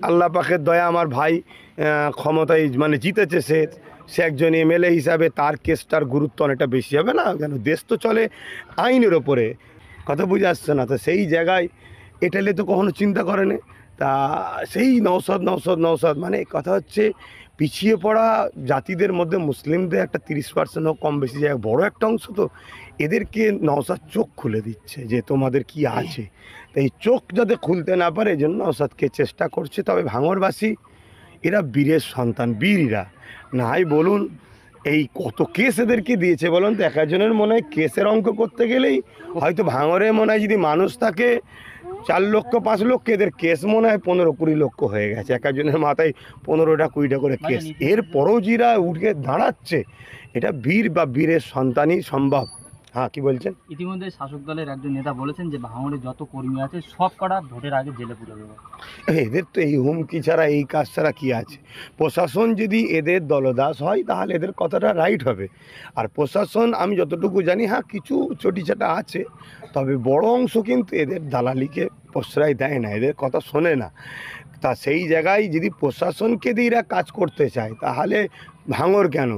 আল্লাহ পাকের দয়া আমার ভাই ক্ষমতায় মানে জিতেছে, সে একজন এমএলএ হিসাবে তার কেসটার গুরুত্ব অনেকটা বেশি হবে না কেন? দেশ তো চলে আইনের ওপরে, কথা বুঝে আসছে না? তো সেই জায়গায় এটালে তো কখনো চিন্তা করেনি। তা সেই নওশাদ মানে কথা হচ্ছে, পিছিয়ে পড়া জাতিদের মধ্যে মুসলিমদের একটা 30% হোক কম বেশি জায়গায় বড় একটা অংশ, তো এদেরকে নওশাদ চোখ খুলে দিচ্ছে যে তোমাদের কি আছে। তো এই চোখ যাতে খুলতে না পারে এই জন্য নওশাদকে চেষ্টা করছে। তবে ভাঙড়বাসী এরা বীরের সন্তান, বীররা নাই বলুন। এই কত কেস এদেরকে দিয়েছে বলুন তো? এক একজনের মনে হয় কেসের অঙ্ক করতে গেলেই হয়তো ভাঙরে মনে হয় যদি মানুষ থাকে 4 লক্ষ 5 লক্ষ, এদের কেস মনে হয় 15-20 লক্ষ হয়ে গেছে। এক একজনের মাথায় 15টা 20টা করে কেস। এরপরও যারা উঠে দাঁড়াচ্ছে, এটা বীর বা বীরের সন্তানই সম্ভব। হ্যাঁ, কি বলছেন? ইতিমধ্যে শাসক দলের একজন নেতা বলেছেন যে ভাঙড়ে যত কর্মী আছে সব কটা ভোটের আগে জেলে পুরে দেবে। এদের তো এই হুমকি ছাড়া, এই কাজ ছাড়া কি আছে? প্রশাসন যদি এদের দলদাস হয় তাহলে এদের কথাটা রাইট হবে। আর প্রশাসন আমি যতটুকু জানি, হ্যাঁ কিছু চটিচাটা আছে, তবে বড় অংশ কিন্তু এদের দালালিকে প্রশ্রয় দেয় না, এদের কথা শোনে না। তা সেই জায়গায় যদি প্রশাসনকে দিয়ে এরা কাজ করতে চায় তাহলে ভাঙড় কেন,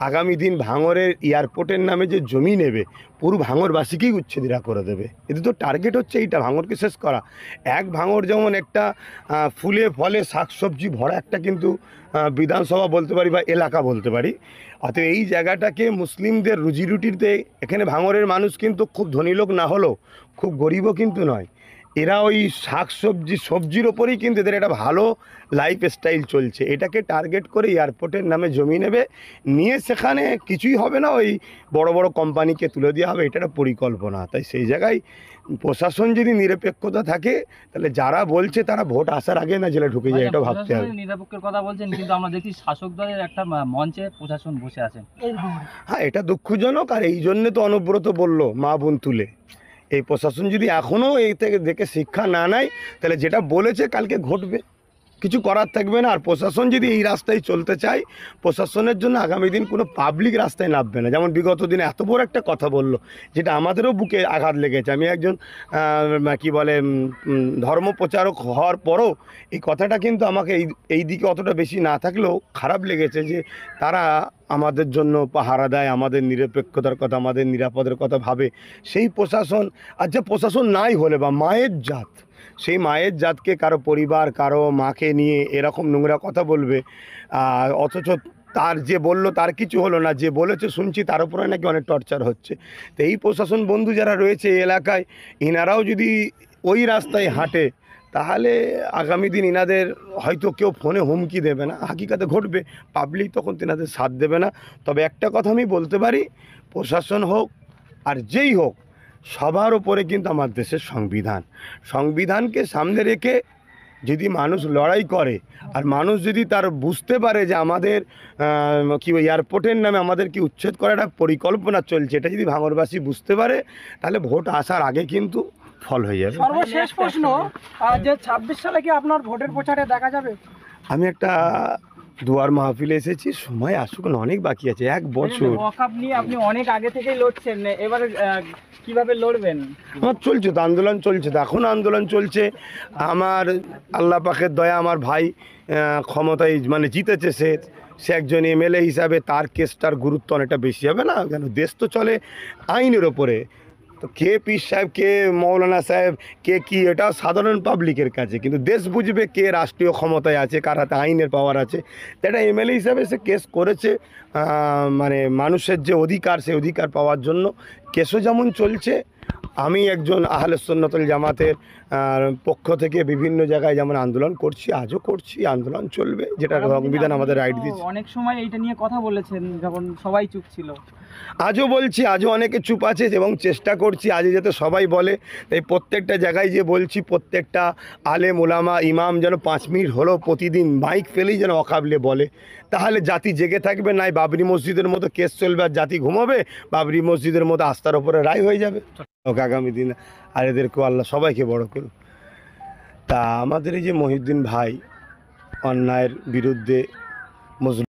আগামী দিন ভাঙড়ের এয়ারপোর্টের নামে যে জমি নেবে পুরো ভাঙড়বাসীকেই উচ্ছেদিরা করে দেবে। এদের তো টার্গেট হচ্ছে এইটা, ভাঙড়কে শেষ করা। এক ভাঙড় যেমন একটা ফুলে ফলে শাকসবজি ভরা একটা কিন্তু বিধানসভা বলতে পারি বা এলাকা বলতে পারি। অতএব এই জায়গাটাকে মুসলিমদের রুজিরুটিতে, এখানে ভাঙড়ের মানুষ কিন্তু খুব ধনী লোক না হলেও খুব গরিবও কিন্তু নয়। এরা ওই সবজির ওপরেই কিন্তু এদের একটা ভালো লাইফস্টাইল চলছে। এটাকে টার্গেট করে এয়ারপোর্টের নামে জমি নেবে, নিয়ে সেখানে কিছুই হবে না, ওই বড় বড় কোম্পানিকে তুলে দেওয়া হবে, এটা একটা পরিকল্পনা। তাই সেই জায়গায় প্রশাসন যদি নিরপেক্ষতা থাকে তাহলে যারা বলছে তারা ভোট আসার আগে না জেলে ঢুকে যায়, এটা ভাবতে হবে। নিরপেক্ষের কথা বলছেন, কিন্তু আমরা দেখি শাসক দলের একটা মঞ্চে প্রশাসন বসে আছেন। হ্যাঁ, এটা দুঃখজনক। আর এই জন্যে তো অনুব্রত বলল মা বোন তুলে, এই প্রশাসন যদি এখনও এই থেকে দেখে শিক্ষা না নেয় তাহলে যেটা বলেছে কালকে ঘটবে, কিছু করার থাকবে না। আর প্রশাসন যদি এই রাস্তায় চলতে চায়, প্রশাসনের জন্য আগামী দিন কোনো পাবলিক রাস্তায় নামবে না। যেমন বিগত দিনে এত বড় একটা কথা বললো, যেটা আমাদেরও বুকে আঘাত লেগেছে। আমি একজন কি বলে ধর্ম প্রচারক হওয়ার পরও এই কথাটা কিন্তু আমাকে এই দিকে অতটা বেশি না থাকলেও খারাপ লেগেছে, যে তারা আমাদের জন্য পাহারা দেয়, আমাদের নিরপেক্ষতার কথা, আমাদের নিরাপদের কথা ভাবে সেই প্রশাসন। আচ্ছা, প্রশাসন নাই হলে বা মায়ের জাত, সেই মায়ের জাতকে কারো পরিবার, কারো মাকে নিয়ে এরকম নোংরা কথা বলবে, অথচ তার যে বলল তার কিছু হলো না, যে বলেছে শুনছি তার উপরে নাকি অনেক টর্চার হচ্ছে। তো এই প্রশাসন বন্ধু যারা রয়েছে এই এলাকায়, ইনারাও যদি ওই রাস্তায় হাঁটে তাহলে আগামী দিন ইনাদের হয়তো কেউ ফোনে হুমকি দেবে না, হাকিকাতে ঘটবে, পাবলিক তখন তিনাদের সাথ দেবে না। তবে একটা কথা আমি বলতে পারি, প্রশাসন হোক আর যেই হোক, সবার উপরে কিন্তু আমার দেশের সংবিধানকে সামনে রেখে যদি মানুষ লড়াই করে, আর মানুষ যদি তার বুঝতে পারে যে আমাদের কি এয়ারপোর্টের নামে আমাদের কি উচ্ছেদ করার একটা পরিকল্পনা চলছে, এটা যদি ভাঙড়বাসী বুঝতে পারে তাহলে ভোট আসার আগে কিন্তু ফল হয়ে যাবে। সর্বশেষ প্রশ্ন, যে 26 সালে কি আপনার ভোটের প্রচারে দেখা যাবে? আমি একটা দুয়ার মাহফিলে এসেছি, সময় আসুক না, অনেক বাকি আছে, 1 বছর। ওয়াকআপ নিয়ে আপনি অনেক আগে থেকেই লড়ছেন, এবারে কিভাবে লড়বেন? আমার চলছে তো আন্দোলন, চলছে তো এখন আন্দোলন চলছে। আমার আল্লাহ পাকের দয়া আমার ভাই ক্ষমতায় মানে জিতেছে, সে একজন এমএলএ হিসাবে তার কেসটার গুরুত্ব অনেকটা বেশি হবে না কেন? দেশ তো চলে আইনের ওপরে। তো কে পীর সাহেব, কে মৌলানা সাহেব, কে কি, এটা সাধারণ পাবলিকের কাছে, কিন্তু দেশ বুঝবে কে রাষ্ট্রীয় ক্ষমতায় আছে, কার হাতে আইনের পাওয়ার আছে। তো এটা এমএলএ হিসাবে সে কেস করেছে, মানে মানুষের যে অধিকার, সেই অধিকার পাওয়ার জন্য কেসও যেমন চলছে। আমি একজন আহলে সুন্নাতুল জামাতের পক্ষ থেকে বিভিন্ন জায়গায় যেমন আন্দোলন করছি, আজও করছি, আন্দোলন চলবে, যেটা সংবিধান আমাদের রাইট দিচ্ছে। অনেক সময় এইটা নিয়ে কথা বলেছেন যখন সবাই চুপ ছিল, আজও বলছি, আজও অনেকে চুপ আছে এবং চেষ্টা করছি আজও যাতে সবাই বলে। তাই প্রত্যেকটা জায়গায় যে বলছি, প্রত্যেকটা আলেম ওলামা ইমাম যেন 5 মিনিট হলেও প্রতিদিন মাইক ফেলেই যেন অকাবলে বলে, তাহলে জাতি জেগে থাকবে। নাই বাবরি মসজিদের মতো কেস চলবে আর জাতি ঘুমাবে, বাবরি মসজিদের মতো আস্থার ওপরে রায় হয়ে যাবে আগামী দিন। আর এদেরকেও আল্লাহ সবাইকে বড় করুন। তা আমাদের এই যে মহিউদ্দিন ভাই অন্যায়ের বিরুদ্ধে